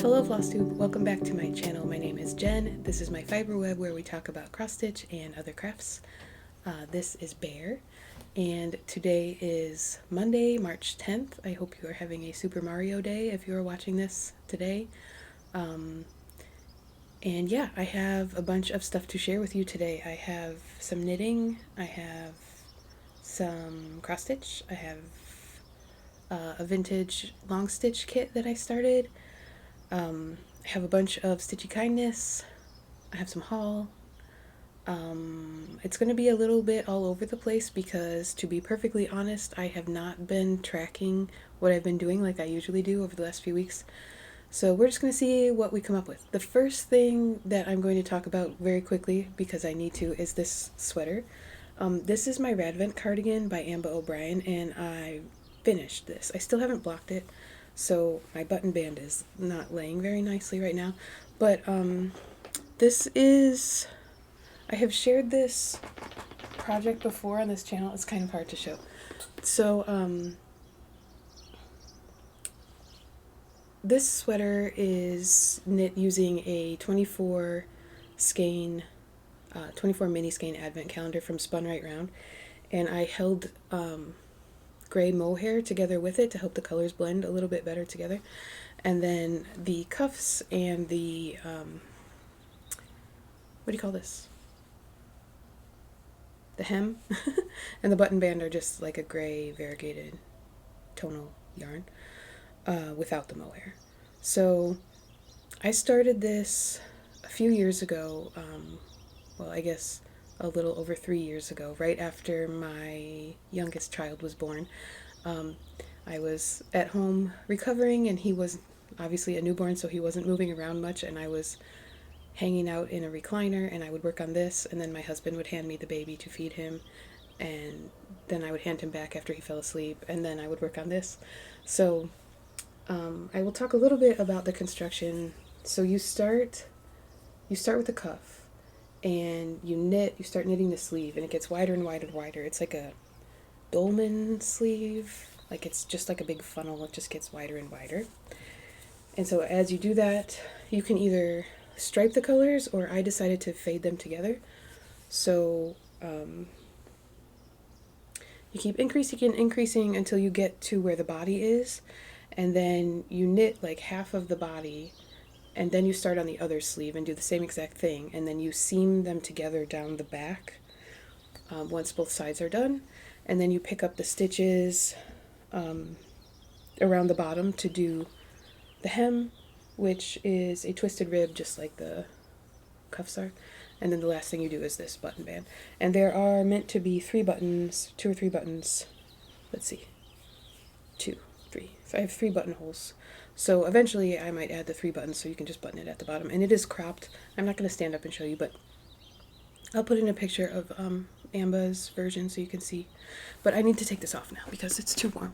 Hello Flosstube, welcome back to my channel. My name is Jen. This is my fiber web where we talk about cross stitch and other crafts. This is Bear, and today is Monday, March 10th. I hope you are having a Super Mario Day if you are watching this today. And yeah, I have a bunch of stuff to share with you today. I have some knitting, I have some cross stitch, I have a vintage long stitch kit that I started. I have a bunch of stitchy kindness. I have some haul. It's going to be a little bit all over the place because, to be perfectly honest, I have not been tracking what I've been doing like I usually do over the last few weeks. So we're just going to see what we come up with. The first thing that I'm going to talk about very quickly, because I need to, is this sweater. This is my Radvent cardigan by Amba O'Brien, and I finished this. I still haven't blocked it. So my button band is not laying very nicely right now, but this is, I have shared this project before on this channel. It's kind of hard to show. So this sweater is knit using a 24 mini skein advent calendar from Spun Right Round, and I held gray mohair together with it to help the colors blend a little bit better together. And then the cuffs and the what do you call this? The hem and the button band are just like a gray variegated tonal yarn without the mohair. So I started this a few years ago, well, I guess a little over 3 years ago, right after my youngest child was born. I was at home recovering, and he was obviously a newborn, so he wasn't moving around much, and I was hanging out in a recliner, and I would work on this, and then my husband would hand me the baby to feed him, and then I would hand him back after he fell asleep, and then I would work on this. So I will talk a little bit about the construction. So you start with the cuff, and you start knitting the sleeve, and it gets wider and wider and wider. It's like a dolman sleeve, like it's just like a big funnel. It just gets wider and wider. And so as you do that, you can either stripe the colors, or I decided to fade them together. So you keep increasing until you get to where the body is, and then you knit like half of the body, and then you start on the other sleeve and do the same exact thing, and then you seam them together down the back once both sides are done, and then you pick up the stitches around the bottom to do the hem, which is a twisted rib just like the cuffs are, and then the last thing you do is this button band. And there are meant to be 2 or 3 buttons. Let's see, 2, 3. So I have 3 buttonholes. So eventually I might add the 3 buttons so you can just button it at the bottom. And it is cropped. I'm not going to stand up and show you, but I'll put in a picture of Amba's version so you can see. But I need to take this off now because it's too warm.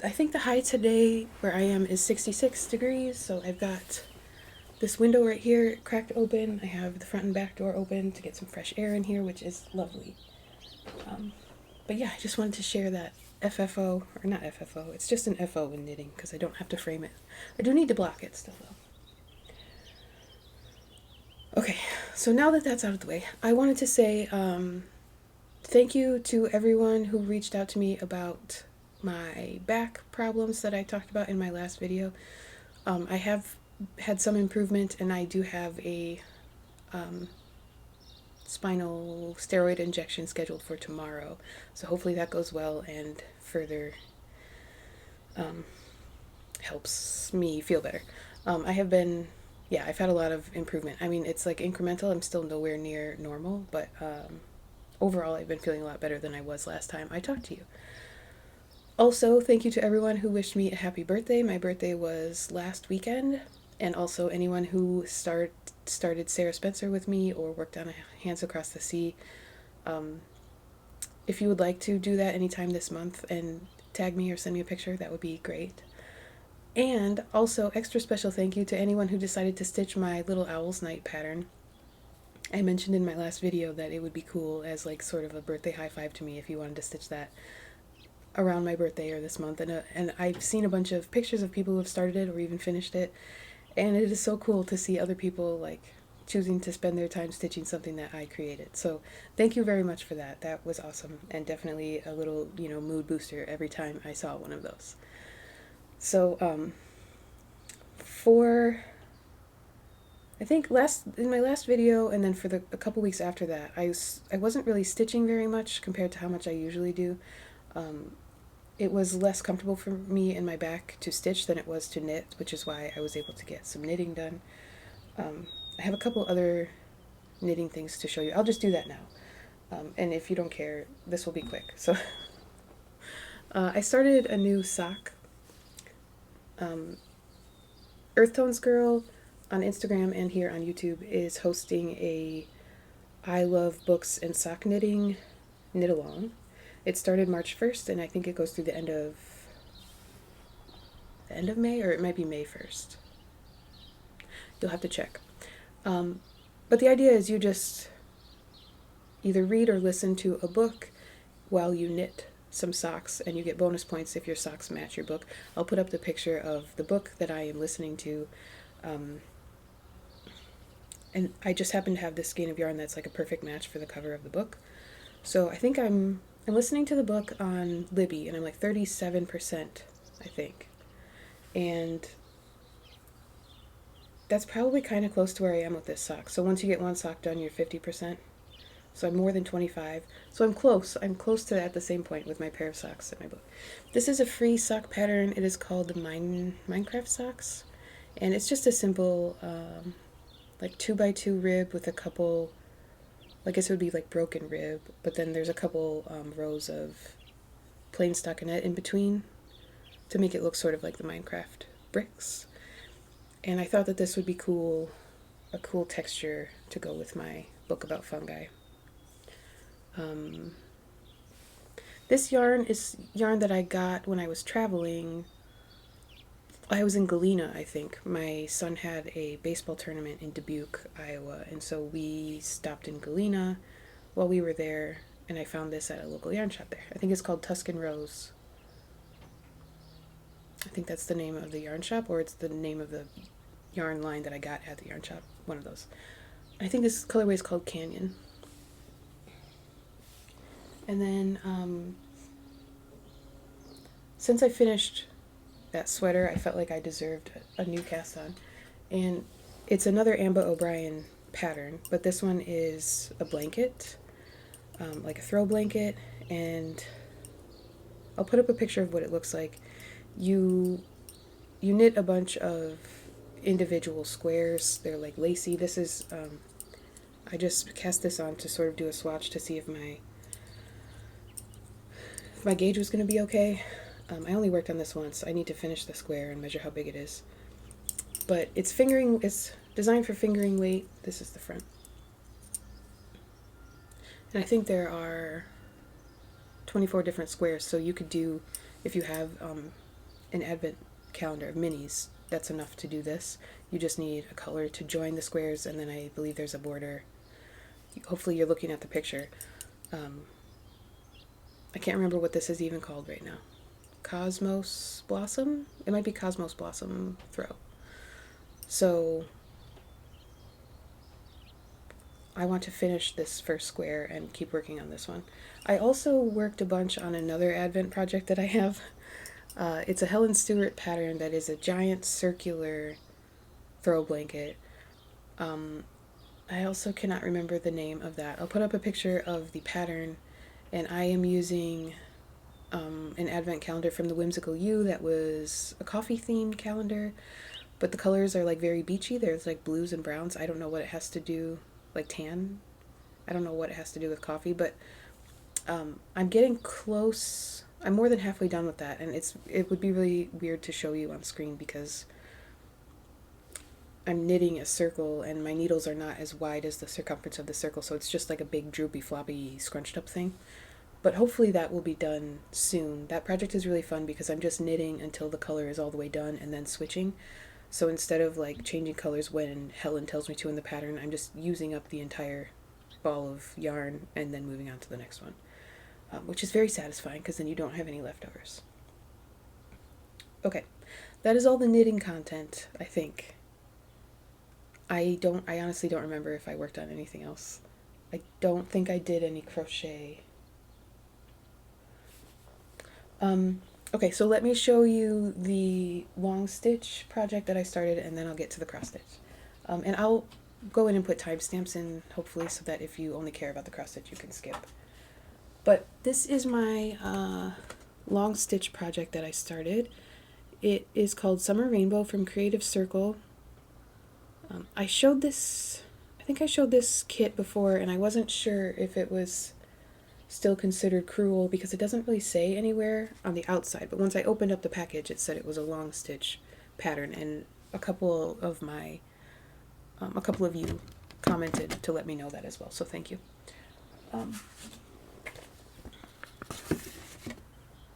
I think the high today where I am is 66 degrees. So I've got this window right here cracked open. I have the front and back door open to get some fresh air in here, which is lovely. But yeah, I just wanted to share that FFO, or not FFO, it's just an FO in knitting because I don't have to frame it. I do need to block it still though. Okay, so now that that's out of the way, I wanted to say thank you to everyone who reached out to me about my back problems that I talked about in my last video. I have had some improvement, and I do have a spinal steroid injection scheduled for tomorrow, so hopefully that goes well and further helps me feel better. I've had a lot of improvement. I mean, it's like incremental. I'm still nowhere near normal, but overall I've been feeling a lot better than I was last time I talked to you. Also, thank you to everyone who wished me a happy birthday. My birthday was last weekend, and also anyone who started Sarah Spencer with me or worked on Hands Across the Sea. If you would like to do that anytime this month and tag me or send me a picture, that would be great. And also, extra special thank you to anyone who decided to stitch my Little Owl's Night pattern. I mentioned in my last video that it would be cool as like sort of a birthday high five to me if you wanted to stitch that around my birthday or this month. And I've seen a bunch of pictures of people who have started it or even finished it, And it is so cool to see other people like choosing to spend their time stitching something that I created. So thank you very much for that. That was awesome, and definitely a little, mood booster every time I saw one of those. So for I think in my last video, and then for a couple weeks after that, I wasn't really stitching very much compared to how much I usually do. It was less comfortable for me in my back to stitch than it was to knit, which is why I was able to get some knitting done. I have a couple other knitting things to show you. I'll just do that now. And if you don't care, this will be quick. So I started a new sock. Earth Tones Girl on Instagram and here on YouTube is hosting a I Love Books and Sock Knitting knit along. It started March 1st, and I think it goes through the end of May, or it might be May 1st. You'll have to check. But the idea is you just either read or listen to a book while you knit some socks, and you get bonus points if your socks match your book. I'll put up the picture of the book that I am listening to. And I just happen to have this skein of yarn that's like a perfect match for the cover of the book. So I think I'm listening to the book on Libby, and I'm like 37%, I think. And that's probably kind of close to where I am with this sock. So once you get one sock done, you're 50%. So I'm more than 25. So I'm close. I'm close to at the same point with my pair of socks in my book. This is a free sock pattern. It is called the Minecraft socks. And it's just a simple, like 2x2 rib with a couple, I guess it would be like broken rib, but then there's a couple rows of plain stockinette in between to make it look sort of like the Minecraft bricks. And I thought that this would be cool, a cool texture to go with my book about fungi. This yarn is yarn that I got when I was traveling. I was in Galena, I think. My son had a baseball tournament in Dubuque, Iowa, and so we stopped in Galena while we were there, and I found this at a local yarn shop there. I think it's called Tuscan Rose. I think that's the name of the yarn shop, or it's the name of the yarn line that I got at the yarn shop, one of those. I think this colorway is called Canyon. And then, since I finished that sweater, I felt like I deserved a new cast on. And it's another Amba O'Brien pattern, but this one is a blanket, like a throw blanket, and I'll put up a picture of what it looks like. You knit a bunch of individual squares. They're like lacy. This is, I just cast this on to sort of do a swatch to see if my gauge was going to be okay. I only worked on this once. I need to finish the square and measure how big it is. But it's designed for fingering weight. This is the front. And I think there are 24 different squares, so you could do, if you have an advent calendar of minis, that's enough to do this. You just need a color to join the squares, and then I believe there's a border. Hopefully you're looking at the picture. I can't remember what this is even called right now. Cosmos Blossom? It might be Cosmos Blossom Throw. So I want to finish this first square and keep working on this one. I also worked a bunch on another Advent project that I have. It's a Helen Stewart pattern that is a giant circular throw blanket. I also cannot remember the name of that. I'll put up a picture of the pattern, and I am using an advent calendar from the Whimsical You that was a coffee themed calendar, but the colors are like very beachy. There's like blues and browns. I don't know what it has to do, like tan. I don't know what it has to do with coffee, but I'm getting close. I'm more than halfway done with that, and it would be really weird to show you on screen because I'm knitting a circle and my needles are not as wide as the circumference of the circle, so it's just like a big droopy floppy scrunched up thing. But hopefully that will be done soon. That project is really fun because I'm just knitting until the color is all the way done and then switching. So instead of like changing colors when Helen tells me to in the pattern, I'm just using up the entire ball of yarn and then moving on to the next one, which is very satisfying because then you don't have any leftovers. Okay, that is all the knitting content, I think. I honestly don't remember if I worked on anything else. I don't think I did any crochet. Okay, so let me show you the long stitch project that I started, and then I'll get to the cross stitch. And I'll go in and put timestamps in, hopefully, so that if you only care about the cross stitch, you can skip. But this is my long stitch project that I started. It is called Summer Rainbow from Creative Circle. I think I showed this kit before, and I wasn't sure if it was still considered crewel because it doesn't really say anywhere on the outside, but once I opened up the package it said it was a long stitch pattern, and a couple of you commented to let me know that as well, so thank you.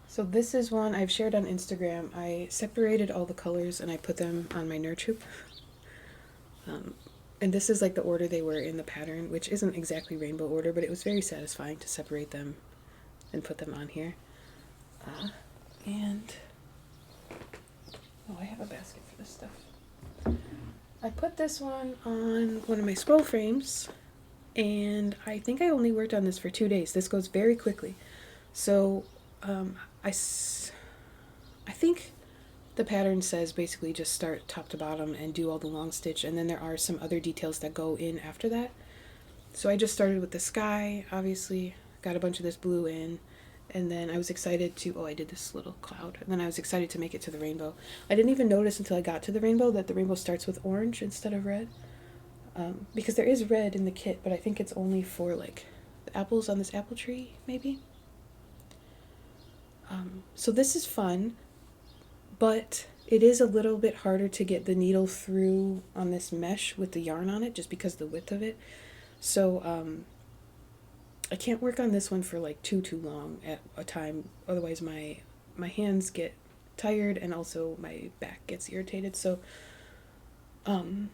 So this is one I've shared on Instagram. I separated all the colors and I put them on my Nurtup. And this is like the order they were in the pattern, which isn't exactly rainbow order, but it was very satisfying to separate them and put them on here. I have a basket for this stuff. I put this one on one of my scroll frames, and I think I only worked on this for 2 days. This goes very quickly. So I think the pattern says basically just start top to bottom and do all the long stitch, and then there are some other details that go in after that. So I just started with the sky, obviously, got a bunch of this blue in, and then I was excited to, I did this little cloud, and then I was excited to make it to the rainbow. I didn't even notice until I got to the rainbow that the rainbow starts with orange instead of red, because there is red in the kit, but I think it's only for like the apples on this apple tree, maybe. So this is fun, but it is a little bit harder to get the needle through on this mesh with the yarn on it, just because of the width of it. So I can't work on this one for like too long at a time, otherwise my hands get tired and also my back gets irritated. So I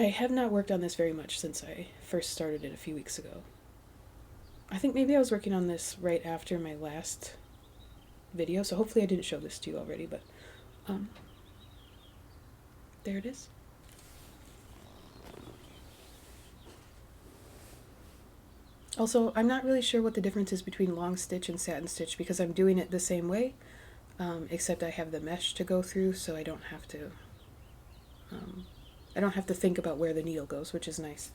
have not worked on this very much since I first started it a few weeks ago. I think maybe I was working on this right after my last video, so hopefully I didn't show this to you already, but there it is. Also, I'm not really sure what the difference is between long stitch and satin stitch because I'm doing it the same way, except I have the mesh to go through, so I don't have to think about where the needle goes, which is nice.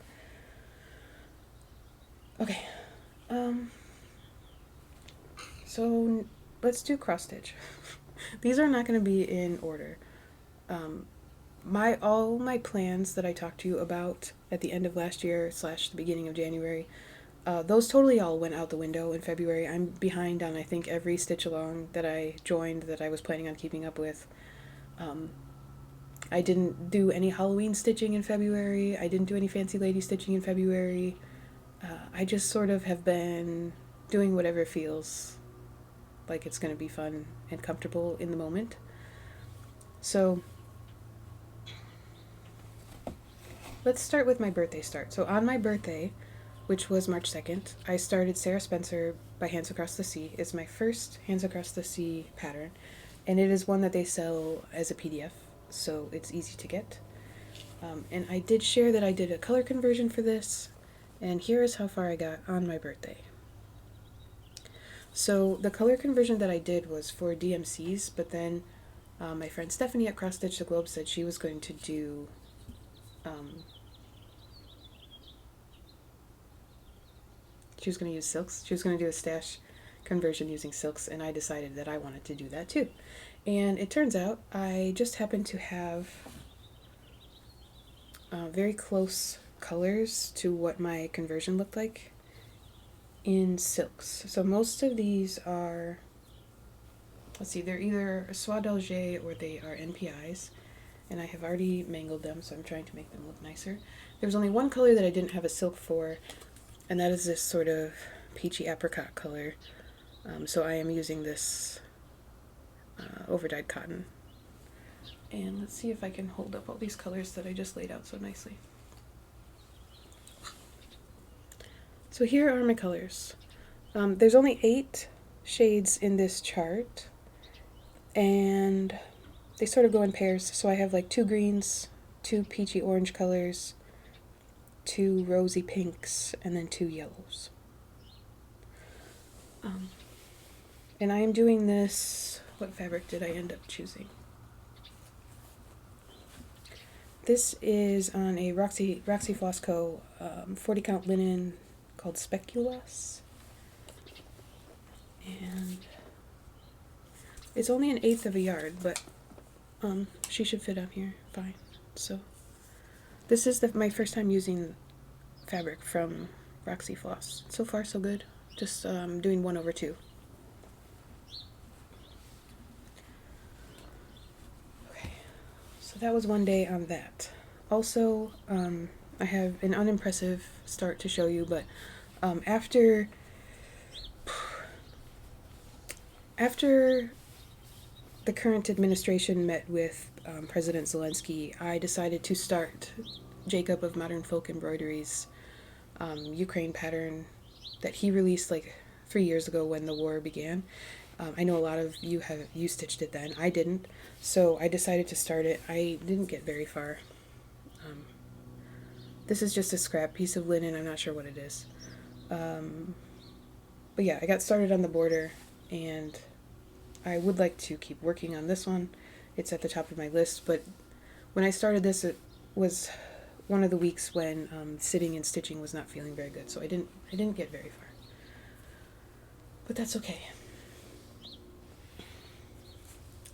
Okay, so let's do cross stitch. These are not going to be in order. All my plans that I talked to you about at the end of last year / the beginning of January, those totally all went out the window in February. I'm behind on, I think, every stitch along that I joined that I was planning on keeping up with. I didn't do any Halloween stitching in February. I didn't do any fancy lady stitching in February. I just sort of have been doing whatever feels like it's going to be fun and comfortable in the moment. So let's start with my birthday start. So on my birthday, which was March 2nd, I started Sarah Spencer by Hands Across the Sea. It's my first Hands Across the Sea pattern, and it is one that they sell as a PDF, so it's easy to get. And I did share that I did a color conversion for this, and here is how far I got on my birthday. So the color conversion that I did was for DMCs, but then my friend Stephanie at Cross Stitch the Globe said she was going to do she was going to use silks. She was going to do a stash conversion using silks, and I decided that I wanted to do that too. And it turns out I just happen to have very close colors to what my conversion looked like in silks. So most of these are, let's see, they're either Soie d'Alger or they are NPIs, and I have already mangled them, so I'm trying to make them look nicer. There was only one color that I didn't have a silk for, and that is this sort of peachy apricot color. So I am using this overdyed cotton. And let's see if I can hold up all these colors that I just laid out so nicely. So here are my colors. There's only 8 shades in this chart, and they sort of go in pairs. So I have like 2 greens, 2 peachy orange colors, 2 rosy pinks, and then 2 yellows. And I am doing this, what fabric did I end up choosing? This is on a Roxy Floss Co. 40 count linen called Speculoos. And it's only 1/8 of a yard, but she should fit on here fine. So this is my first time using fabric from Roxy Floss. So far so good. Just doing 1/2. Okay, so that was one day on that. Also, I have an unimpressive start to show you, but after the current administration met with President Zelensky, I decided to start Jacob of Modern Folk Embroidery's Ukraine pattern that he released like 3 years ago when the war began. I know a lot of you stitched it then. I didn't, so I decided to start it. I didn't get very far. This is just a scrap piece of linen. I'm not sure what it is. But yeah, I got started on the border, and I would like to keep working on this one. It's at the top of my list, but when I started this, it was one of the weeks when sitting and stitching was not feeling very good, so I didn't get very far. But that's okay.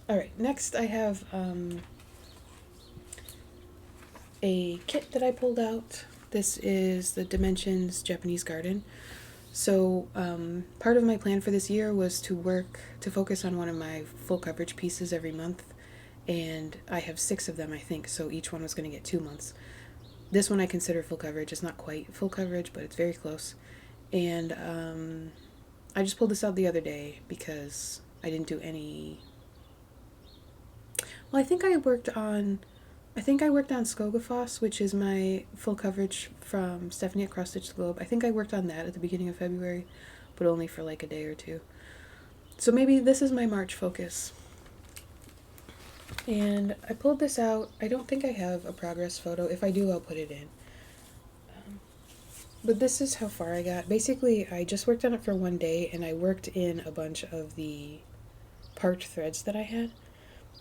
Alright, next I have a kit that I pulled out. This is the Dimensions Japanese Garden. So part of my plan for this year was to focus on one of my full coverage pieces every month, and I have 6 of them, I think, so each one was going to get 2 months. This one I consider full coverage. It's not quite full coverage, but it's very close. And I just pulled this out the other day because I didn't do any... Well, I think I worked on Skogafoss, which is my full coverage from Stephanie at Cross Stitch the Globe. I think I worked on that at the beginning of February, but only for like a day or 2. So maybe this is my March focus. And I pulled this out. I don't think I have a progress photo. If I do, I'll put it in. But this is how far I got. Basically, I just worked on it for one day, and I worked in a bunch of the parked threads that I had.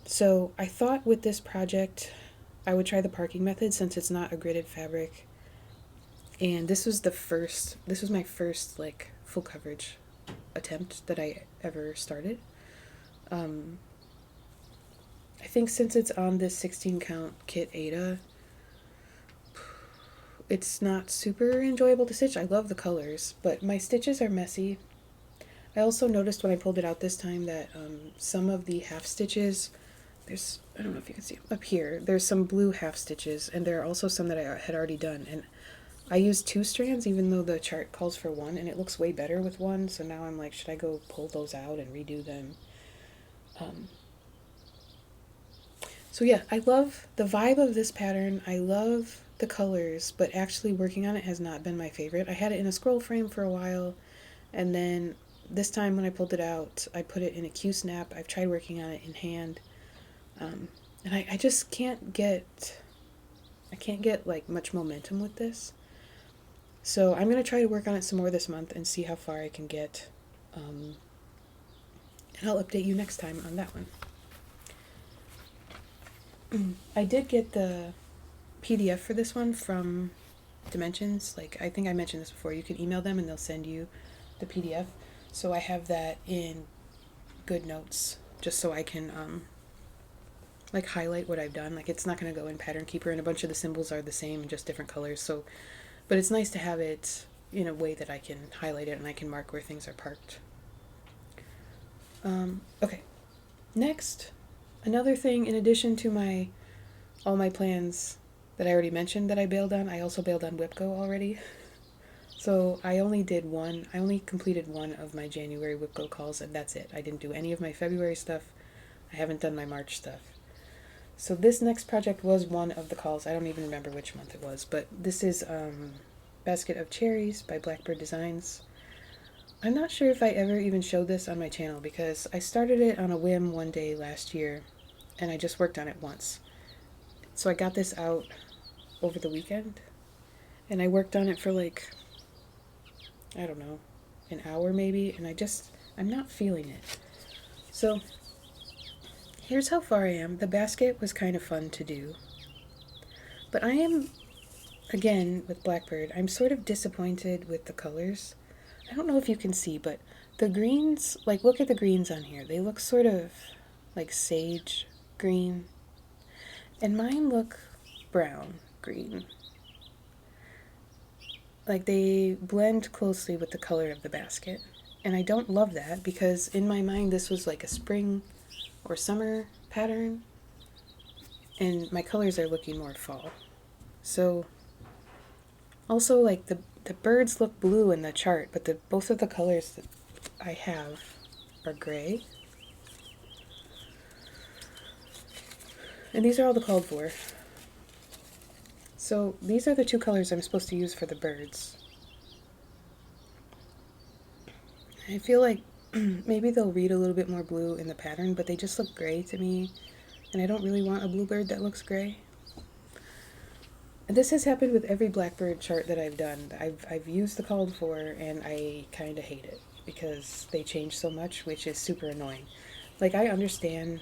So I thought with this project I would try the parking method since it's not a gridded fabric. And this was my first like full coverage attempt that I ever started. I think since it's on this 16 count kit Ada, it's not super enjoyable to stitch. I love the colors, but my stitches are messy. I also noticed when I pulled it out this time that some of the half stitches, I don't know if you can see up here, there's some blue half stitches, and there are also some that I had already done, and I used 2 strands even though the chart calls for 1, and it looks way better with 1, so now I'm like, should I go pull those out and redo them? So yeah, I love the vibe of this pattern. I love the colors, but actually working on it has not been my favorite. I had it in a scroll frame for a while, and then this time when I pulled it out, I put it in a Q-snap. I've tried working on it in hand, and I just can't get like much momentum with this. So I'm going to try to work on it some more this month and see how far I can get, and I'll update you next time on that one. I did get the PDF for this one from Dimensions. Like, I think I mentioned this before. You can email them and they'll send you the PDF. So I have that in GoodNotes just so I can like highlight what I've done. Like, it's not going to go in Pattern Keeper, and a bunch of the symbols are the same and just different colors. So, but it's nice to have it in a way that I can highlight it and I can mark where things are parked. Okay, next, another thing in addition to all my plans that I already mentioned that I bailed on, I also bailed on WIPCO already. So I only completed 1 of my January WIPCO calls, and that's it. I didn't do any of my February stuff. I haven't done my March stuff. So this next project was one of the calls. I don't even remember which month it was, but this is Basket of Cherries by Blackbird Designs. I'm not sure if I ever even showed this on my channel because I started it on a whim one day last year, and I just worked on it once. So I got this out over the weekend, and I worked on it for like, I don't know, an hour maybe, and I'm not feeling it. So here's how far I am. The basket was kind of fun to do, but I am, again, with Blackbird, I'm sort of disappointed with the colors. I don't know if you can see, but the greens, like, look at the greens on here. They look sort of like sage green, and mine look brown green. Like, they blend closely with the color of the basket. And I don't love that because in my mind this was like a spring or summer pattern, and my colors are looking more fall. So also, like, the birds look blue in the chart, but both of the colors that I have are gray. And these are all the called for. So these are the two colors I'm supposed to use for the birds. I feel like maybe they'll read a little bit more blue in the pattern, but they just look gray to me, and I don't really want a bluebird that looks gray. And this has happened with every Blackbird chart that I've done. I've used the called for, and I kind of hate it because they change so much, which is super annoying. Like, I understand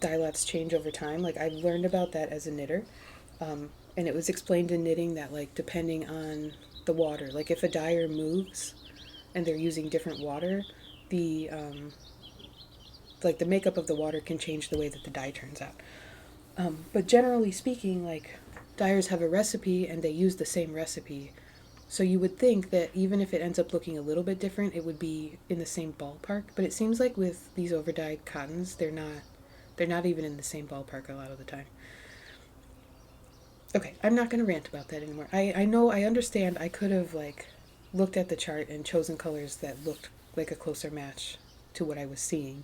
dye lots change over time. Like, I've learned about that as a knitter, and it was explained in knitting that, like, depending on the water, like if a dyer moves and they're using different water, the like the makeup of the water can change the way that the dye turns out. But generally speaking, like, dyers have a recipe and they use the same recipe. So you would think that even if it ends up looking a little bit different, it would be in the same ballpark. But it seems like with these overdyed cottons, they're not even in the same ballpark a lot of the time. Okay, I'm not going to rant about that anymore. I know, I understand I could have, like, looked at the chart and chosen colors that looked like a closer match to what I was seeing.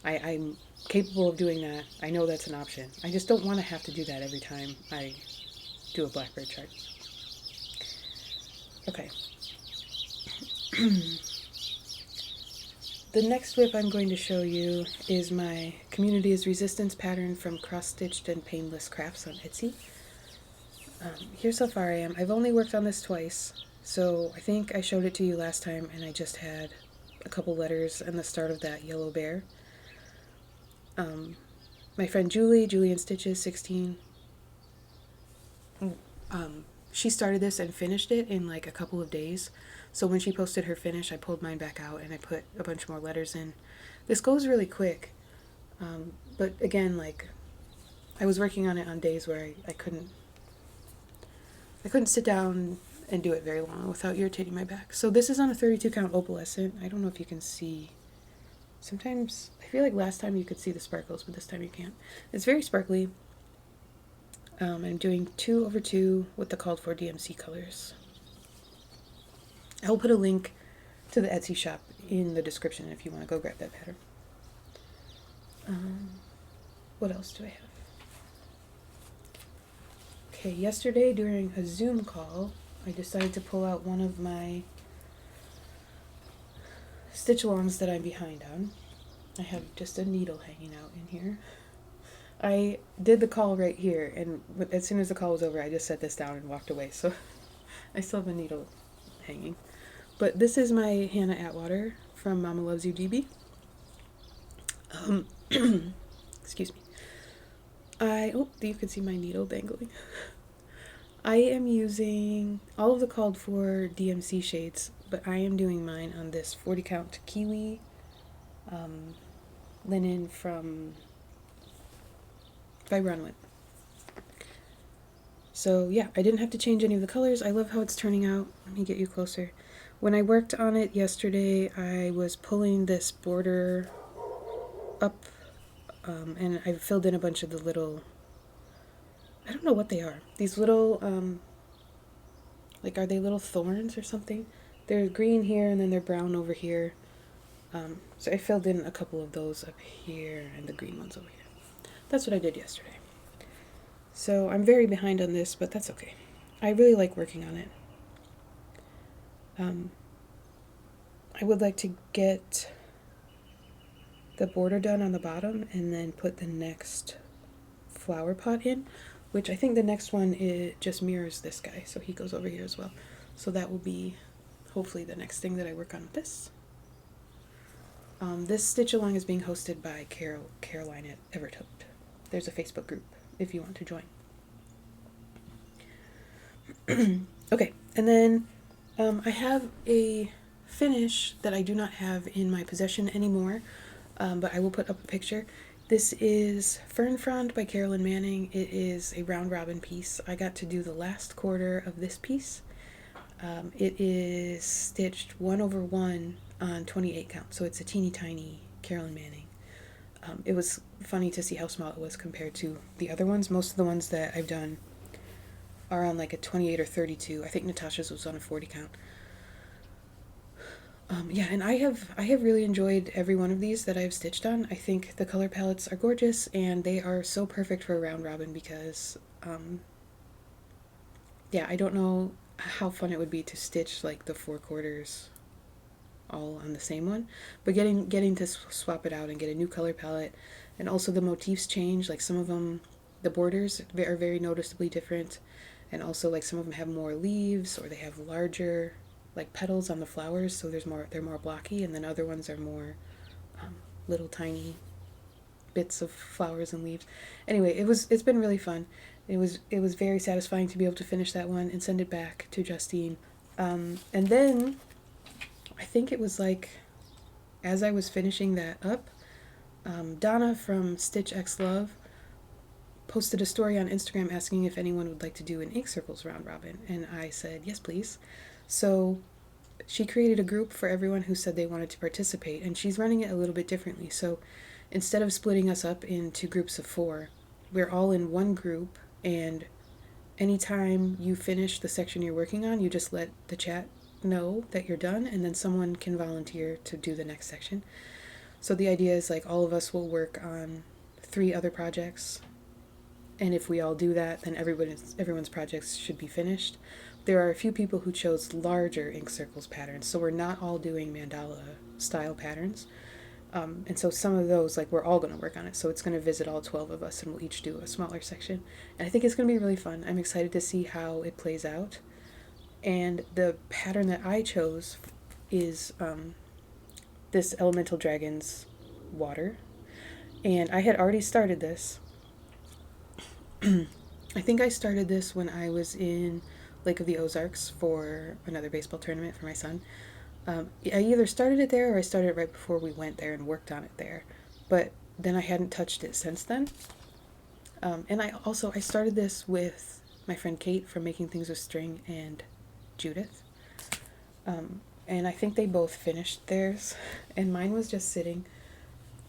I'm capable of doing that. I know that's an option. I just don't want to have to do that every time I do a Blackbird chart. Okay. The next whip I'm going to show you is my Community is Resistance pattern from Cross Stitched and Painless Crafts on Etsy. Here's how far I am. I've only worked on this twice, so I think I showed it to you last time and I just had a couple letters and the start of that yellow bear. My friend Julie in Stitches 16, she started this and finished it in like a couple of days. So when she posted her finish, I pulled mine back out and I put a bunch more letters in. This goes really quick, but again, like, I was working on it on days where I couldn't sit down and do it very long without irritating my back. So this is on a 32 count opalescent. I don't know if you can see. Sometimes I feel like last time you could see the sparkles, but this time you can't. It's very sparkly. I'm doing 2/2 with the called for DMC colors. I'll put a link to the Etsy shop in the description if you want to go grab that pattern. What else do I have? Okay, yesterday during a Zoom call, I decided to pull out one of my stitch alongs that I'm behind on. I have just a needle hanging out in here. I did the call right here, and as soon as the call was over, I just set this down and walked away, so I still have a needle hanging. But this is my Hannah Attwater from MommaLovesYouGB. Excuse me. You can see my needle dangling. I am using all of the called for DMC shades, but I am doing mine on this 40 count kiwi linen from by Runway. So yeah, I didn't have to change any of the colors. I love how it's turning out. Let me get you closer. When I worked on it yesterday, I was pulling this border up, and I filled in a bunch of the little, I don't know what they are. These little, like, are they little thorns or something? They're green here and then they're brown over here. So I filled in a couple of those up here and the green ones over here. That's what I did yesterday. So I'm very behind on this, but that's okay. I really like working on it. I would like to get the border done on the bottom and then put the next flower pot in, which I think the next one just mirrors this guy, so he goes over here as well. So that will be hopefully the next thing that I work on with this. This stitch along is being hosted by Carolyn at Evertote. There's a Facebook group if you want to join. Okay, and then I have a finish that I do not have in my possession anymore, but I will put up a picture. This is Fern Frond by Carolyn Manning. It is a round robin piece. I got to do the last quarter of this piece. It is stitched 1/1 on 28 count, so it's a teeny tiny Carolyn Manning. It was funny to see how small it was compared to the other ones. Most of the ones that I've done are on like a 28 or 32. I think Natasha's was on a 40 count. Yeah, and I have really enjoyed every one of these that I've stitched on. I think the color palettes are gorgeous, and they are so perfect for a round robin because, yeah, I don't know how fun it would be to stitch like the 4 quarters all on the same one, but getting to swap it out and get a new color palette, and also the motifs change. Like some of them, the borders are very noticeably different, and also like some of them have more leaves, or they have larger like petals on the flowers, so they're more blocky, and then other ones are more little tiny bits of flowers and leaves. Anyway, it's been really fun. It was very satisfying to be able to finish that one and send it back to Justine. And then I think it was like as I was finishing that up, Donna from Stitch X Love posted a story on Instagram asking if anyone would like to do an ink circles round robin, and I said yes please. So she created a group for everyone who said they wanted to participate, and she's running it a little bit differently. So instead of splitting us up into groups of 4, we're all in one group, and anytime you finish the section you're working on, you just let the chat know that you're done, and then someone can volunteer to do the next section. So the idea is like all of us will work on 3 other projects, and if we all do that, then everyone's projects should be finished. There are a few people who chose larger ink circles patterns, so we're not all doing mandala style patterns. And so some of those, like, we're all going to work on it, so it's going to visit all 12 of us, and we'll each do a smaller section. And I think it's going to be really fun. I'm excited to see how it plays out. And the pattern that I chose is this Elemental Dragons water. And I had already started this. I think I started this when I was in Lake of the Ozarks for another baseball tournament for my son. I either started it there or I started it right before we went there and worked on it there. But then I hadn't touched it since then. And I started this with my friend Kate from Making Things with String and Judith. And I think they both finished theirs, and mine was just sitting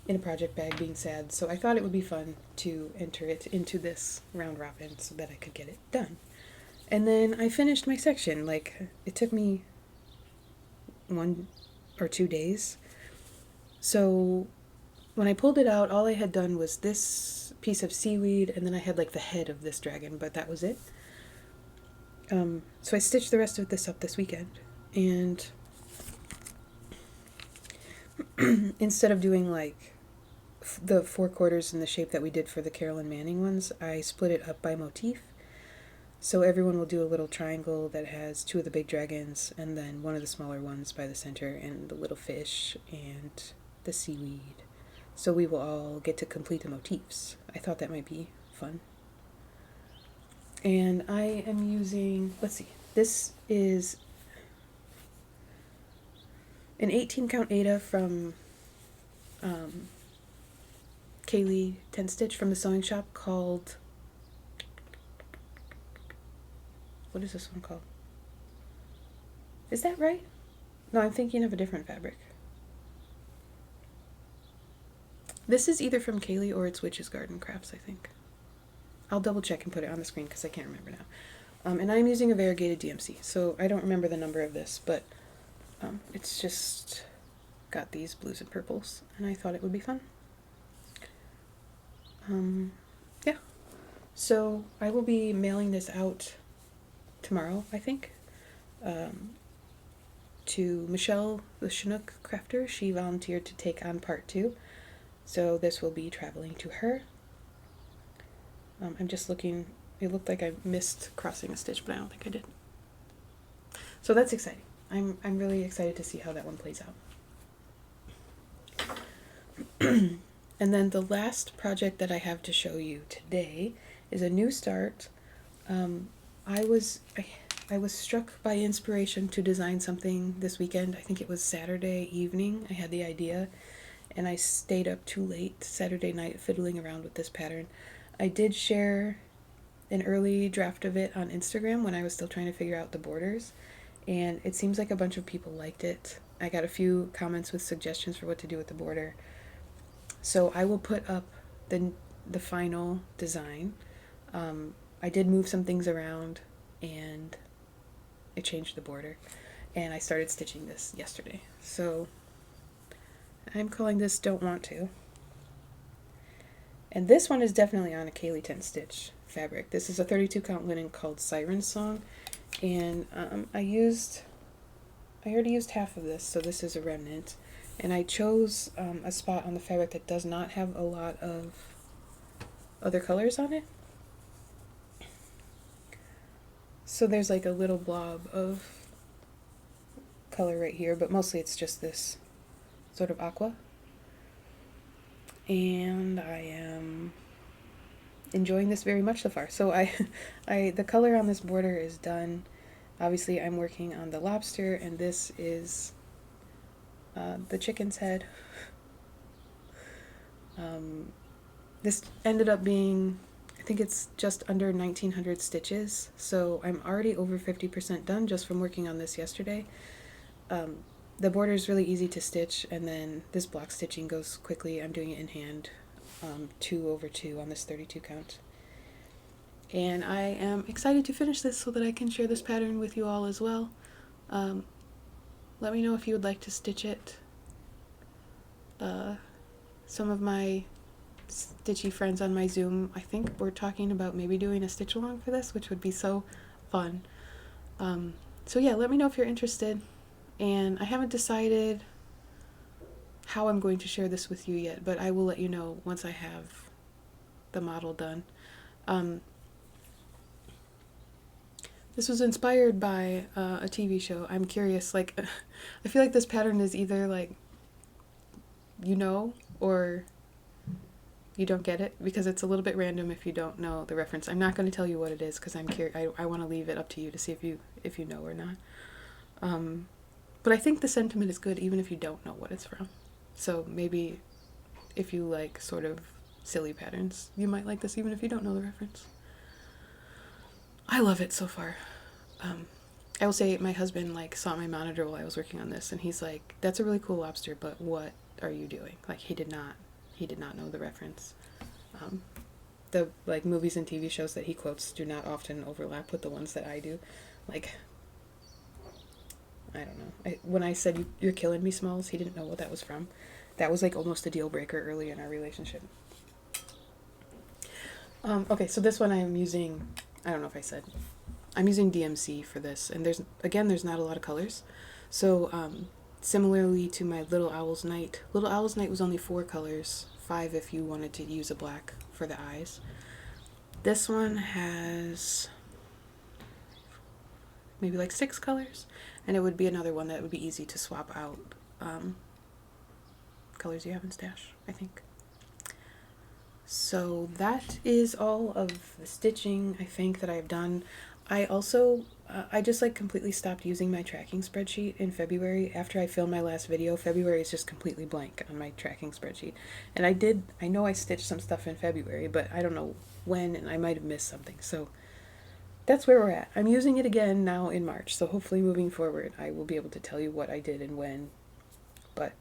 in a project bag being sad. So I thought it would be fun to enter it into this round robin so that I could get it done. And then I finished my section. Like, it took me 1 or 2 days. So when I pulled it out, all I had done was this piece of seaweed, and then I had like the head of this dragon, but that was it. So I stitched the rest of this up this weekend, and instead of doing like the 4 quarters in the shape that we did for the Carolyn Manning ones, I split it up by motif. So everyone will do a little triangle that has 2 of the big dragons, and then 1 of the smaller ones by the center, and the little fish and the seaweed. So we will all get to complete the motifs. I thought that might be fun. And I am using, let's see, this is an 18 count Ada from Kaylee 10 Stitch from the sewing shop called, what is this one called? Is that right? No, I'm thinking of a different fabric. This is either from Kaylee or it's Witch's Garden Crafts, I think. I'll double check and put it on the screen because I can't remember now. And I'm using a variegated DMC, so I don't remember the number of this, but it's just got these blues and purples, and I thought it would be fun. Yeah. So I will be mailing this out tomorrow, I think, to Michelle, the Chinook crafter. She volunteered to take on part 2, so this will be traveling to her. I'm just looking, it looked like I missed crossing a stitch, but I don't think I did. So that's exciting. I'm really excited to see how that one plays out. And then the last project that I have to show you today is a new start. I was struck by inspiration to design something this weekend. I think it was Saturday evening. I had the idea, and I stayed up too late Saturday night fiddling around with this pattern. I did share an early draft of it on Instagram when I was still trying to figure out the borders, and it seems like a bunch of people liked it. I got a few comments with suggestions for what to do with the border. So I will put up the final design. I did move some things around, and I changed the border, and I started stitching this yesterday. So I'm calling this Don't Want To. And this one is definitely on a Kaylee 10 stitch fabric. This is a 32 count linen called Siren Song, and I already used half of this, so this is a remnant. And I chose a spot on the fabric that does not have a lot of other colors on it. So there's like a little blob of color right here, but mostly it's just this sort of aqua. And I am enjoying this very much so far. So the color on this border is done. Obviously I'm working on the lobster, and this is the chicken's head. This ended up being, I think it's just under 1900 stitches, so I'm already over 50% done just from working on this yesterday. The border is really easy to stitch, and then this block stitching goes quickly. I'm doing it in hand, 2 over 2 on this 32 count. And I am excited to finish this so that I can share this pattern with you all as well. Let me know if you would like to stitch it. Some of my stitchy friends on my Zoom, I think we're talking about maybe doing a stitch along for this, which would be so fun. So yeah, let me know if you're interested. And I haven't decided how I'm going to share this with you yet, but I will let you know once I have the model done. This was inspired by a TV show. I'm curious, like, I feel like this pattern is either like, you know, or you don't get it, because it's a little bit random if you don't know the reference. I'm not going to tell you what it is because I'm curious. I want to leave it up to you to see if you know or not. But I think the sentiment is good even if you don't know what it's from. So maybe if you like sort of silly patterns, you might like this even if you don't know the reference. I love it so far. I will say my husband like saw my monitor while I was working on this, and he's like, "That's a really cool lobster, but what are you doing?" Like he did not know the reference. The like movies and TV shows that he quotes do not often overlap with the ones that I do. Like, I don't know. When I said you're killing me, Smalls, he didn't know what that was from. That was like almost a deal breaker early in our relationship. Okay, so this one I am using, I don't know if I said, I'm using DMC for this, and there's not a lot of colors. So similarly to my Little Owl's Night was only 4 colors, 5 if you wanted to use a black for the eyes. This one has maybe like 6 colors, and it would be another one that would be easy to swap out colors you have in stash, I think. So that is all of the stitching I think that I've done. I also, I just like completely stopped using my tracking spreadsheet in February. After I filmed my last video, February is just completely blank on my tracking spreadsheet. And I know I stitched some stuff in February, but I don't know when, and I might have missed something. So that's where we're at. I'm using it again now in March, so hopefully moving forward I will be able to tell you what I did and when. But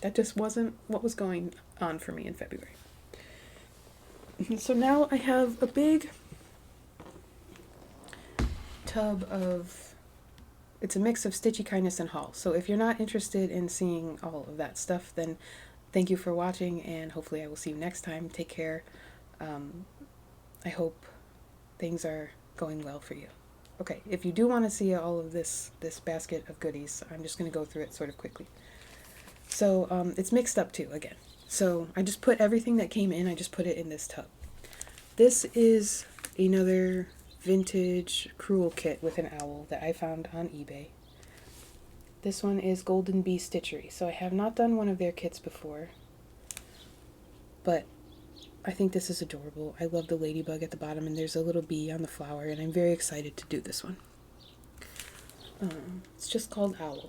that just wasn't what was going on for me in February. So now I have a big tub of, it's a mix of Stitchy Kindness and haul. So if you're not interested in seeing all of that stuff, then thank you for watching, and hopefully I will see you next time. Take care. I hope things are going well for you. Okay, if you do want to see all of this basket of goodies, I'm just going to go through it sort of quickly. So it's mixed up too, again. So I just put everything that came in, I just put it in this tub. This is another vintage crewel kit with an owl that I found on eBay. This one is Golden Bee Stitchery, so I have not done one of their kits before, but I think this is adorable. I love the ladybug at the bottom, and there's a little bee on the flower, and I'm very excited to do this one. It's just called Owl,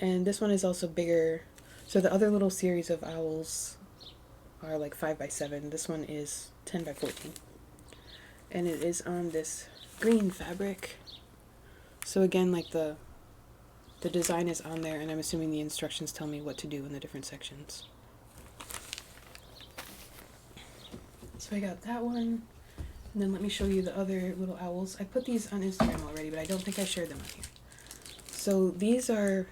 and this one is also bigger. So the other little series of owls are like 5x7. This one is 10x14, and it is on this green fabric. So again, like the design is on there, and I'm assuming the instructions tell me what to do in the different sections. So I got that one, and then let me show you the other little owls. I put these on Instagram already, but I don't think I shared them on here. So these are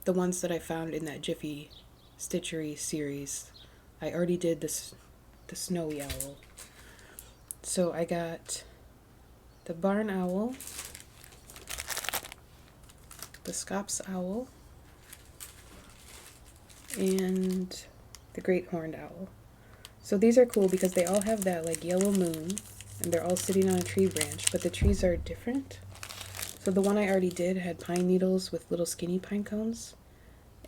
the ones that I found in that Jiffy Stitchery series. I already did this, the snowy owl. So I got the barn owl, the Scops owl, and the great horned owl. So these are cool because they all have that like yellow moon, and they're all sitting on a tree branch, but the trees are different. So the one I already did had pine needles with little skinny pine cones,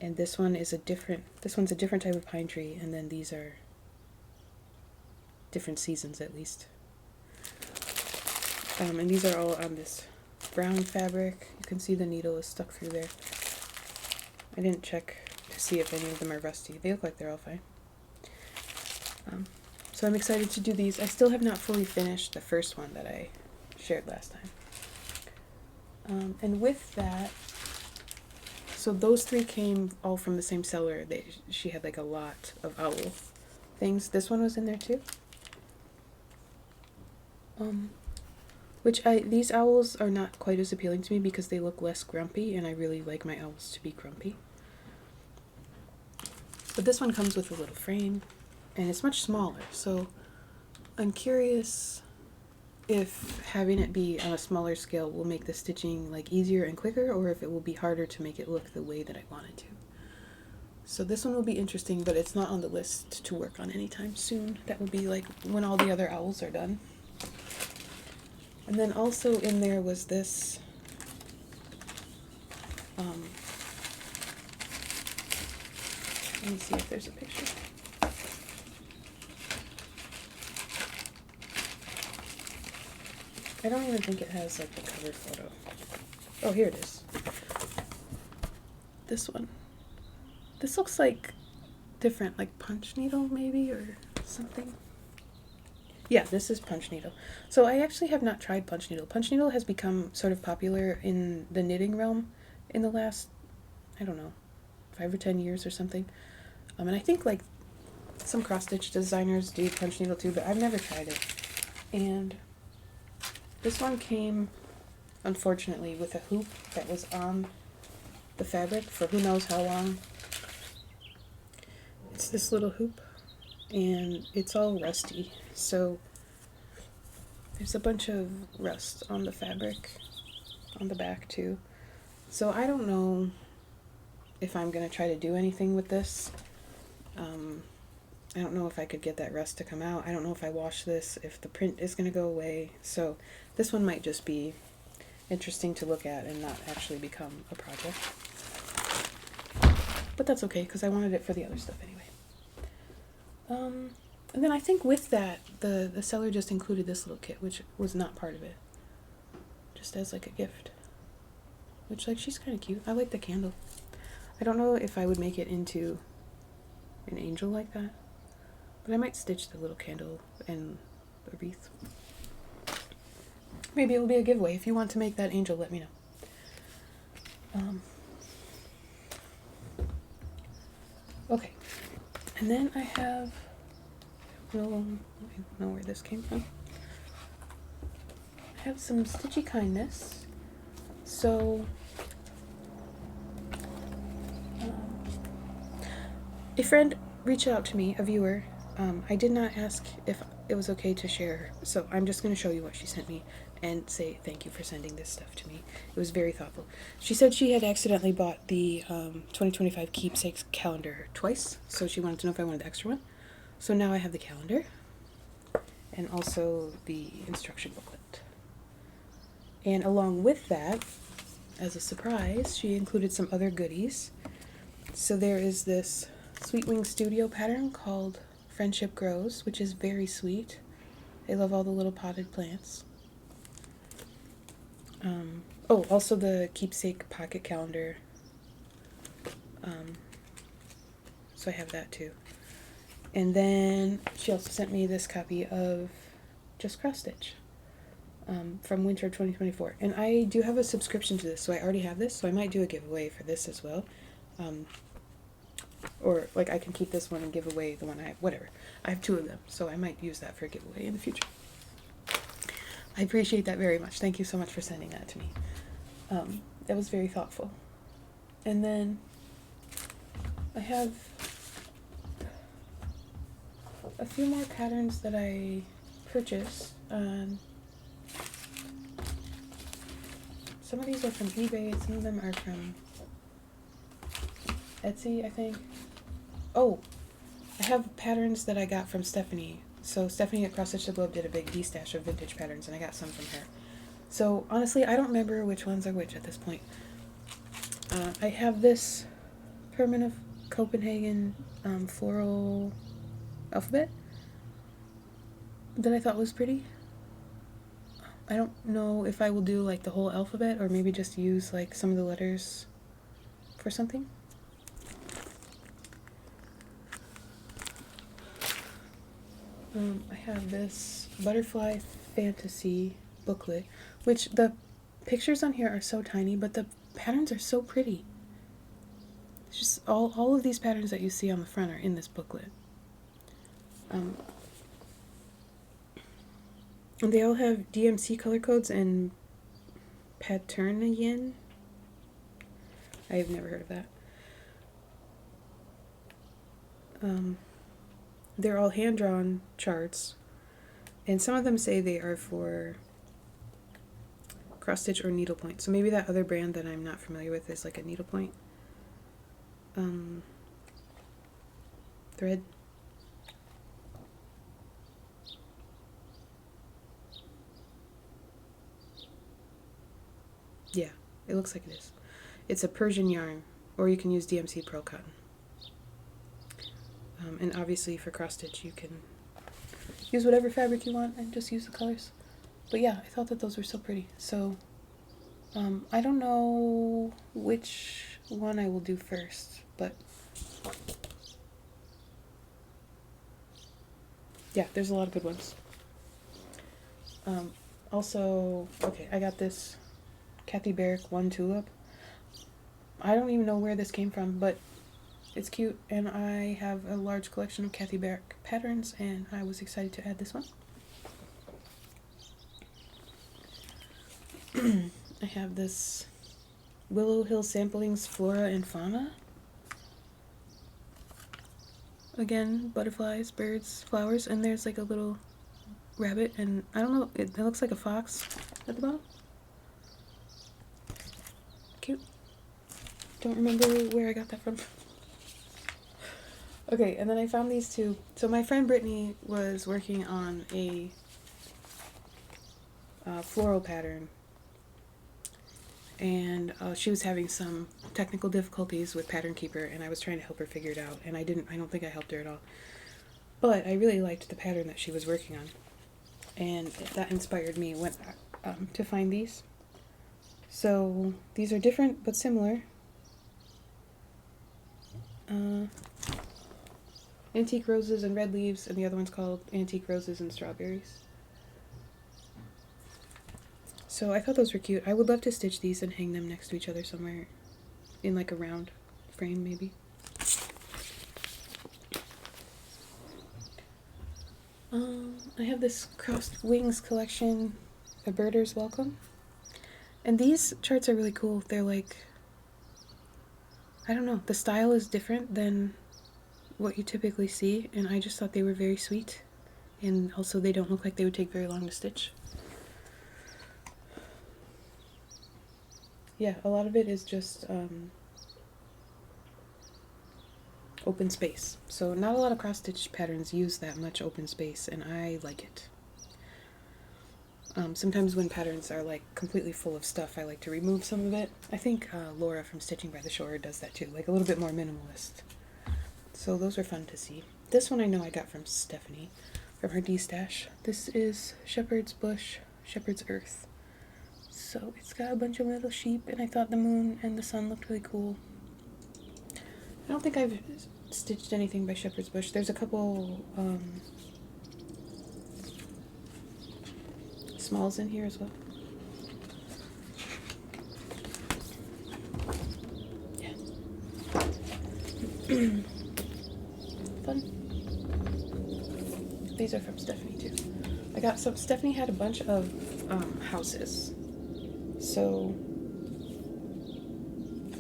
and this one is this one's a different type of pine tree, and then these are different seasons at least. And these are all on this brown fabric. You can see the needle is stuck through there. I didn't check to see if any of them are rusty. They look like they're all fine. So I'm excited to do these. I still have not fully finished the first one that I shared last time. And with that, so those three came all from the same seller. She had like a lot of owl things. This one was in there too. These owls are not quite as appealing to me because they look less grumpy, and I really like my owls to be grumpy. But this one comes with a little frame, and it's much smaller, so I'm curious if having it be on a smaller scale will make the stitching like easier and quicker, or if it will be harder to make it look the way that I want it to. So this one will be interesting, but it's not on the list to work on anytime soon. That will be like when all the other owls are done. And then also in there was this let me see if there's a picture. I don't even think it has like the cover photo. Oh, here it is. This one. This looks like different, like punch needle maybe, or something. Yeah, this is punch needle. So I actually have not tried punch needle. Punch needle has become sort of popular in the knitting realm in the last, I don't know, 5 or 10 years or something. And I think like some cross-stitch designers do punch needle too, but I've never tried it. And this one came, unfortunately, with a hoop that was on the fabric for who knows how long. It's this little hoop, and it's all rusty, so there's a bunch of rust on the fabric, on the back too. So I don't know if I'm going to try to do anything with this. I don't know if I could get that rust to come out. I don't know if I wash this, if the print is going to go away. So this one might just be interesting to look at and not actually become a project. But that's okay, because I wanted it for the other stuff anyway. And then I think with that, the seller just included this little kit, which was not part of it. Just as like a gift. Which, like, she's kind of cute. I like the candle. I don't know if I would make it into an angel like that. But I might stitch the little candle and the wreath. Maybe it will be a giveaway. If you want to make that angel, let me know. Okay. And then I have... I don't know where this came from. I have some Stitchy Kindness. So... a friend reached out to me, a viewer. I did not ask if it was okay to share, so I'm just going to show you what she sent me and say thank you for sending this stuff to me. It was very thoughtful. She said she had accidentally bought the 2025 Keepsakes calendar twice, so she wanted to know if I wanted the extra one. So now I have the calendar, and also the instruction booklet. And along with that, as a surprise, she included some other goodies. So there is this Sweet Wing Studio pattern called Friendship Grows, which is very sweet. I love all the little potted plants. Oh, also the keepsake pocket calendar. So I have that too. And then she also sent me this copy of Just Cross Stitch from winter 2024. And I do have a subscription to this, so I already have this, so I might do a giveaway for this as well. Or like I can keep this one and give away the one I have, whatever. I have two of them, so I might use that for a giveaway in the future. I appreciate that very much. Thank you so much for sending that to me. That was very thoughtful. And then I have a few more patterns that I purchased. Some of these are from eBay, some of them are from Etsy, I think. Oh, I have patterns that I got from Stephanie. So Stephanie at Cross Stitch the Globe did a big de-stash of vintage patterns, and I got some from her. So honestly, I don't remember which ones are which at this point. I have this Permanent Copenhagen floral alphabet that I thought was pretty. I don't know if I will do like the whole alphabet or maybe just use like some of the letters for something. I have this Butterfly Fantasy booklet, which the pictures on here are so tiny, but the patterns are so pretty. It's just all of these patterns that you see on the front are in this booklet. And they all have DMC color codes and Paternian. I've never heard of that. They're all hand-drawn charts, and some of them say they are for cross stitch or needlepoint. So maybe that other brand that I'm not familiar with is like a needlepoint thread. Yeah, it looks like it is. It's a Persian yarn, or you can use DMC Pearl Cotton. And obviously for cross stitch you can use whatever fabric you want and just use the colors. But yeah, I thought that those were so pretty. So I don't know which one I will do first, but yeah, there's a lot of good ones. Also, okay, I got this Kathy Barrick One Tulip. I don't even know where this came from, but it's cute, and I have a large collection of Kathy Barrick patterns, and I was excited to add this one. I have this Willow Hill Samplings Flora and Fauna. Again, butterflies, birds, flowers, and there's like a little rabbit, and I don't know, it looks like a fox at the bottom. Cute. Don't remember where I got that from. Okay, and then I found these two. So my friend Brittany was working on a floral pattern, and she was having some technical difficulties with Pattern Keeper, and I was trying to help her figure it out, and I don't think I helped her at all. But I really liked the pattern that she was working on, and that inspired me to find these. So these are different but similar. Antique Roses and Red Leaves, and the other one's called Antique Roses and Strawberries. So I thought those were cute. I would love to stitch these and hang them next to each other somewhere in like a round frame maybe. I have this Crossed Wings collection, A Birder's Welcome. And these charts are really cool. They're like, I don't know, the style is different than what you typically see, and I just thought they were very sweet, and also they don't look like they would take very long to stitch. Yeah, a lot of it is just open space. So not a lot of cross stitch patterns use that much open space, and I like it. Sometimes when patterns are like completely full of stuff, I like to remove some of it. I think Laura from Stitching by the Shore does that too, like a little bit more minimalist. So those are fun to see. This one I know I got from Stephanie, from her D-stash. This is Shepherd's Bush, Shepherd's Earth. So it's got a bunch of little sheep, and I thought the moon and the sun looked really cool. I don't think I've stitched anything by Shepherd's Bush. There's a couple smalls in here as well. Yeah. Fun. These are from Stephanie too. I got some. Stephanie had a bunch of houses, so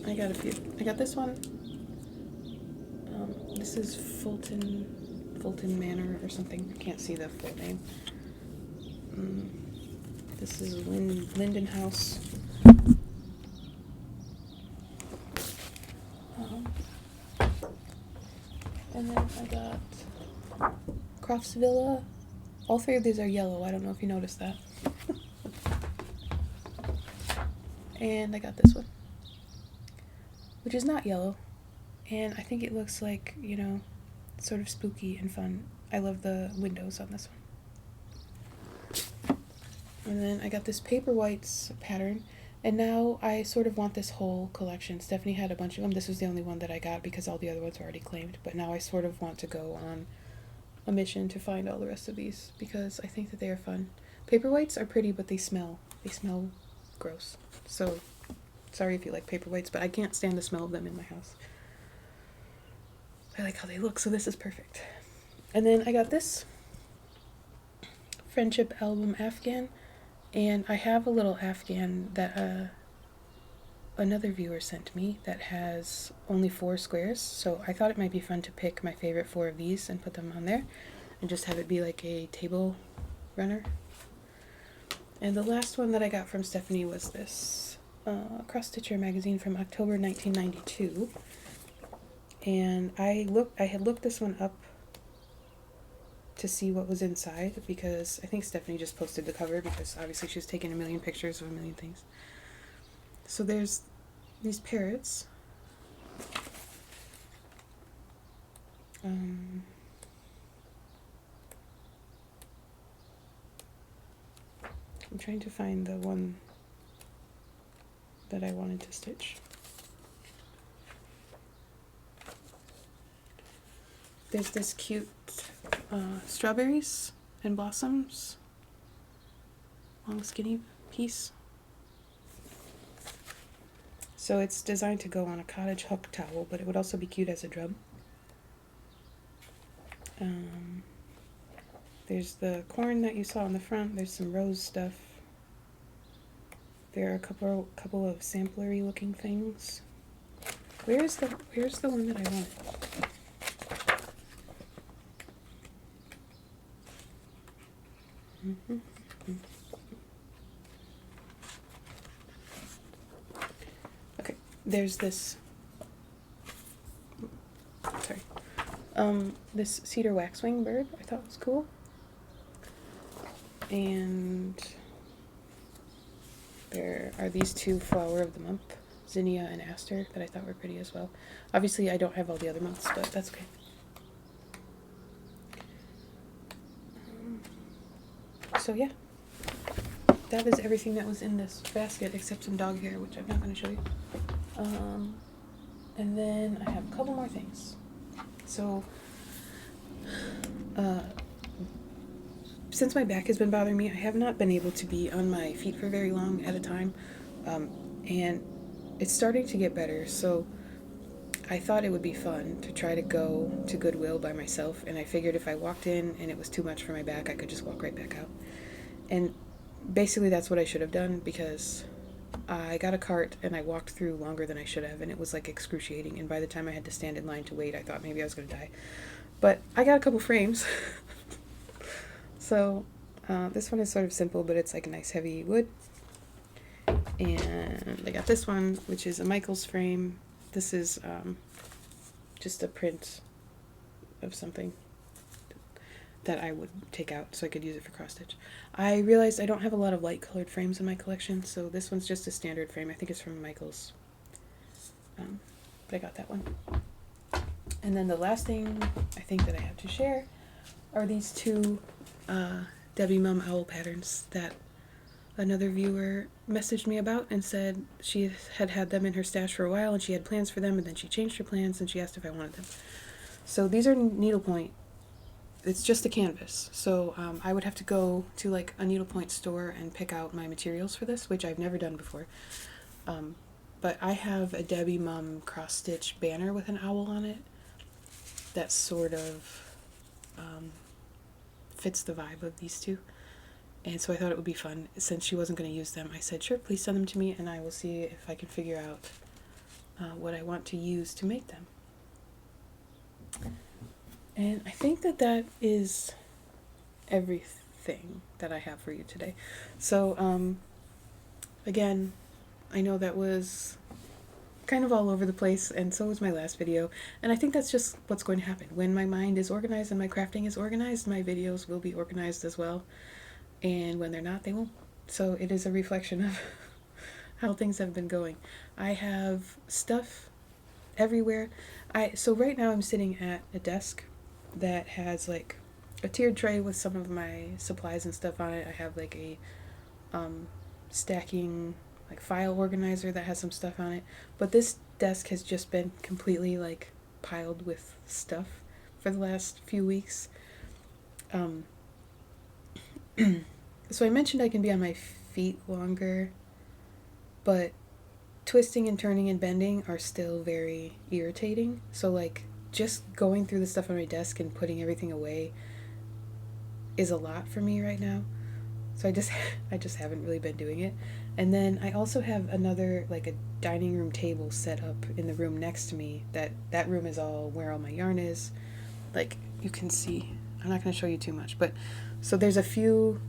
I got a few. I got this one. This is Fulton Manor or something. I can't see the full name. This is Linden House. And then I got Crofts Villa. All three of these are yellow. I don't know if you noticed that. And I got this one, which is not yellow. And I think it looks like, you know, sort of spooky and fun. I love the windows on this one. And then I got this Paper Whites pattern. And now I sort of want this whole collection. Stephanie had a bunch of them. This was the only one that I got because all the other ones were already claimed. But now I sort of want to go on a mission to find all the rest of these because I think that they are fun. Paper Whites are pretty, but they smell. They smell gross. So, sorry if you like Paper Whites, but I can't stand the smell of them in my house. I like how they look, so this is perfect. And then I got this Friendship Album Afghan, and I have a little Afghan that another viewer sent me that has only 4 squares, so I thought it might be fun to pick my favorite 4 of these and put them on there and just have it be like a table runner. And the last one that I got from Stephanie was this Cross Stitcher magazine from October 1992. And I had looked this one up to see what was inside because I think Stephanie just posted the cover because obviously she was taking a million pictures of a million things. So there's these parrots. I'm trying to find the one that I wanted to stitch. There's this cute strawberries and blossoms, long skinny piece. So it's designed to go on a cottage hook towel, but it would also be cute as a drum. There's the corn that you saw on the front. There's some rose stuff. There are a couple of samplery looking things. Where's the one that I wanted? Okay, there's this. Sorry, this cedar waxwing bird I thought was cool, and there are these 2 flower of the month, zinnia and aster, that I thought were pretty as well. Obviously, I don't have all the other months, but that's okay. So yeah, that is everything that was in this basket except some dog hair, which I'm not going to show you. And then I have a couple more things. So, since my back has been bothering me, I have not been able to be on my feet for very long at a time, and it's starting to get better, so I thought it would be fun to try to go to Goodwill by myself, and I figured if I walked in and it was too much for my back, I could just walk right back out. And basically that's what I should have done, because I got a cart and I walked through longer than I should have, and it was like excruciating, and by the time I had to stand in line to wait, I thought maybe I was going to die. But I got a couple frames. So this one is sort of simple, but it's like a nice heavy wood. And I got this one, which is a Michaels frame. This is just a print of something. that I would take out so I could use it for cross stitch. I realized I don't have a lot of light colored frames in my collection, so this one's just a standard frame. I think it's from Michael's, but I got that one. And then the last thing I think that I have to share are these two Debbie Mum owl patterns that another viewer messaged me about and said she had had them in her stash for a while and she had plans for them, and then she changed her plans and she asked if I wanted them. So these are needlepoint. It's just a canvas. So I would have to go to like a needlepoint store and pick out my materials for this, which I've never done before. But I have a Debbie Mum cross stitch banner with an owl on it that sort of fits the vibe of these two. And so I thought it would be fun. Since she wasn't going to use them, I said, sure, please send them to me and I will see if I can figure out what I want to use to make them. And I think that that is everything that I have for you today. So, again, I know that was kind of all over the place, and so was my last video, and I think that's just what's going to happen. When my mind is organized and my crafting is organized, my videos will be organized as well, and when they're not, they won't. So it is a reflection of how things have been going. I have stuff everywhere. So right now I'm sitting at a desk that has like a tiered tray with some of my supplies and stuff on it. I have like a stacking like file organizer that has some stuff on it, but this desk has just been completely like piled with stuff for the last few weeks. So I mentioned I can be on my feet longer, but twisting and turning and bending are still very irritating. So like just going through the stuff on my desk and putting everything away is a lot for me right now. So I just haven't really been doing it. And then I also have another, like a dining room table set up in the room next to me. That room is all where all my yarn is. Like you can see, I'm not going to show you too much, but so there's a few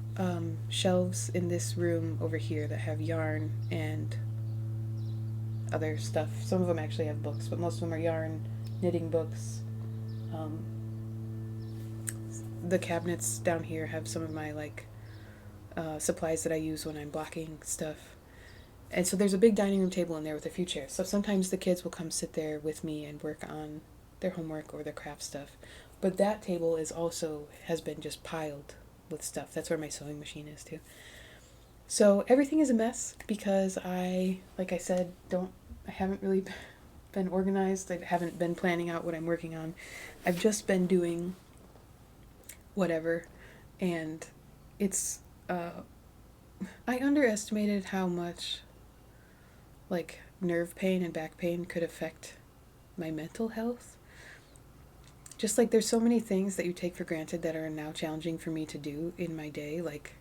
shelves in this room over here that have yarn and other stuff. Some of them actually have books, but most of them are yarn, knitting books. The cabinets down here have some of my like supplies that I use when I'm blocking stuff. And so there's a big dining room table in there with a few chairs. So sometimes the kids will come sit there with me and work on their homework or their craft stuff. But that table has been just piled with stuff. That's where my sewing machine is too. So everything is a mess because like I said, I haven't really been organized. I haven't been planning out what I'm working on. I've just been doing whatever, and it's I underestimated how much like nerve pain and back pain could affect my mental health. Just like there's so many things that you take for granted that are now challenging for me to do in my day, like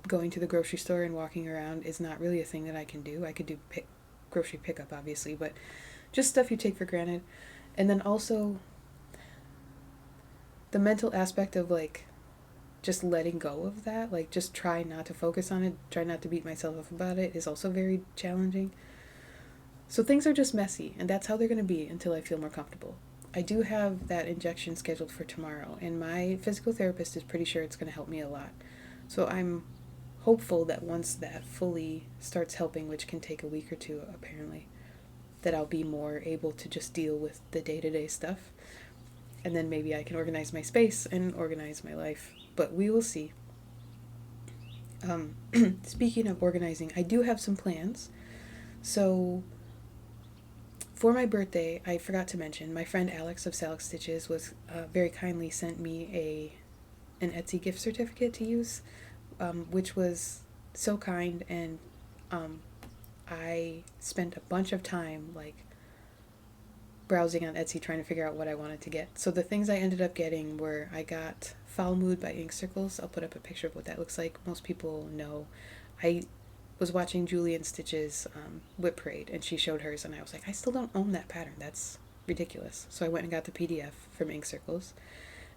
going to the grocery store and walking around is not really a thing that I can do. I could do grocery pickup obviously, but just stuff you take for granted. And then also the mental aspect of like just letting go of that, like just try not to focus on it, try not to beat myself up about it, is also very challenging. So things are just messy, and that's how they're going to be until I feel more comfortable. I do have that injection scheduled for tomorrow, and my physical therapist is pretty sure it's going to help me a lot. So I'm hopeful that once that fully starts helping, which can take a week or two apparently, that I'll be more able to just deal with the day-to-day stuff. And then maybe I can organize my space and organize my life. But we will see. Speaking of organizing, I do have some plans. So for my birthday, I forgot to mention, my friend Alex of Salix Stitches was very kindly sent me an Etsy gift certificate to use, which was so kind, and I spent a bunch of time like browsing on Etsy trying to figure out what I wanted to get. So the things I ended up getting were, I got Foul Mood by Ink Circles. I'll put up a picture of what that looks like. Most people know. I was watching Julian Stitch's Whip Parade, and she showed hers, and I was like, I still don't own that pattern. That's ridiculous. So I went and got the PDF from Ink Circles.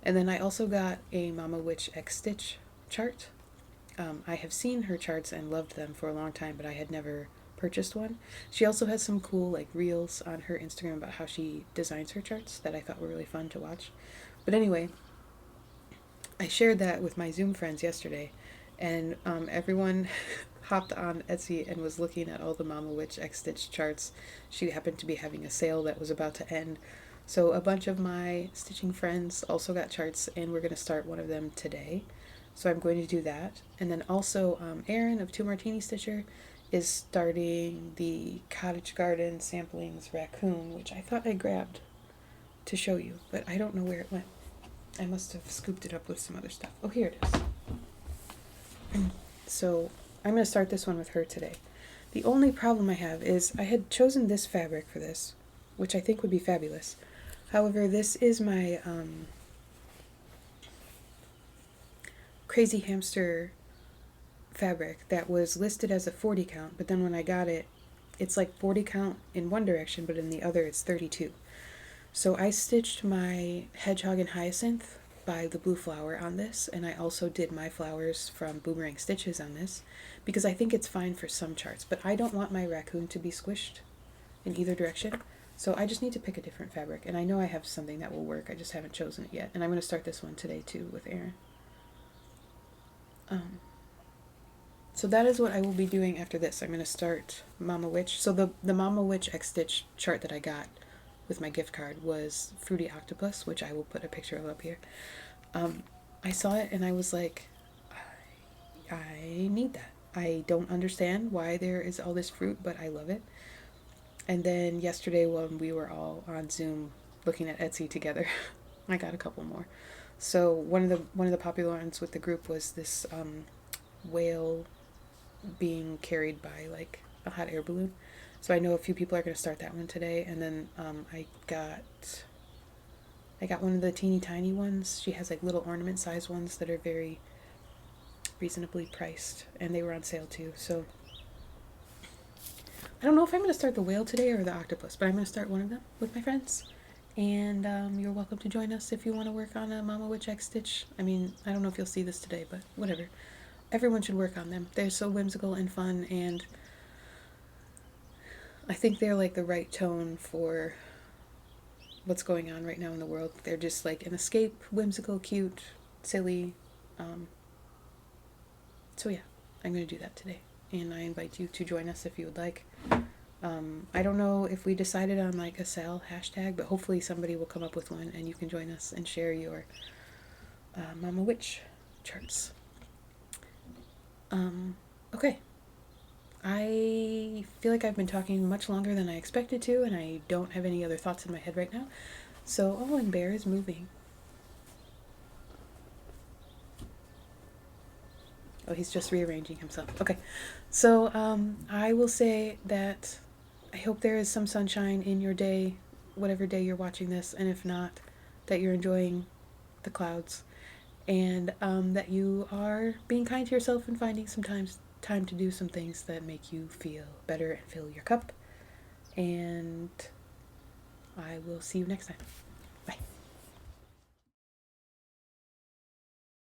And then I also got a Mama Witch X Stitch chart. I have seen her charts and loved them for a long time, but I had never purchased one. She also has some cool like reels on her Instagram about how she designs her charts that I thought were really fun to watch. But anyway, I shared that with my Zoom friends yesterday, and everyone hopped on Etsy and was looking at all the Mama Witch X Stitch charts. She happened to be having a sale that was about to end. So a bunch of my stitching friends also got charts, and we're going to start one of them today. So I'm going to do that. And then also Erin of Two Martini Stitcher is starting the Cottage Garden Samplings Raccoon, which I thought I grabbed to show you, but I don't know where it went. I must have scooped it up with some other stuff. Oh, here it is. So I'm going to start this one with her today. The only problem I have is I had chosen this fabric for this, which I think would be fabulous. However, this is my Crazy Hamster fabric that was listed as a 40 count, but then when I got it, it's like 40 count in one direction, but in the other it's 32. So I stitched my Hedgehog and Hyacinth by the Blue Flower on this, and I also did my flowers from Boomerang Stitches on this, because I think it's fine for some charts, but I don't want my raccoon to be squished in either direction, so I just need to pick a different fabric, and I know I have something that will work, I just haven't chosen it yet, and I'm going to start this one today too with Erin. So that is what I will be doing after this. I'm going to start Mama Witch. So the Mama Witch X Stitch chart that I got with my gift card was Fruity Octopus, which I will put a picture of up here. I saw it and I was like, I need that. I don't understand why there is all this fruit, but I love it. And then yesterday when we were all on Zoom looking at Etsy together, I got a couple more. So one of the popular ones with the group was this whale being carried by like a hot air balloon. So I know a few people are going to start that one today. And then I got one of the teeny tiny ones. She has like little ornament size ones that are very reasonably priced, and they were on sale too. So I don't know if I'm going to start the whale today or the octopus, but I'm going to start one of them with my friends. And you're welcome to join us if you want to work on a Mama Witch X Stitch. I mean, I don't know if you'll see this today, but whatever. Everyone should work on them. They're so whimsical and fun, and I think they're like the right tone for what's going on right now in the world. They're just like an escape, whimsical, cute, silly. So yeah, I'm going to do that today, and I invite you to join us if you would like. I don't know if we decided on like a sale hashtag, but hopefully somebody will come up with one and you can join us and share your Mama Witch charts. Okay. I feel like I've been talking much longer than I expected to, and I don't have any other thoughts in my head right now. So, oh, and Bear is moving. Oh, he's just rearranging himself. Okay. So, I will say that I hope there is some sunshine in your day, whatever day you're watching this, and if not, that you're enjoying the clouds, and that you are being kind to yourself and finding some time to do some things that make you feel better and fill your cup. And I will see you next time. Bye.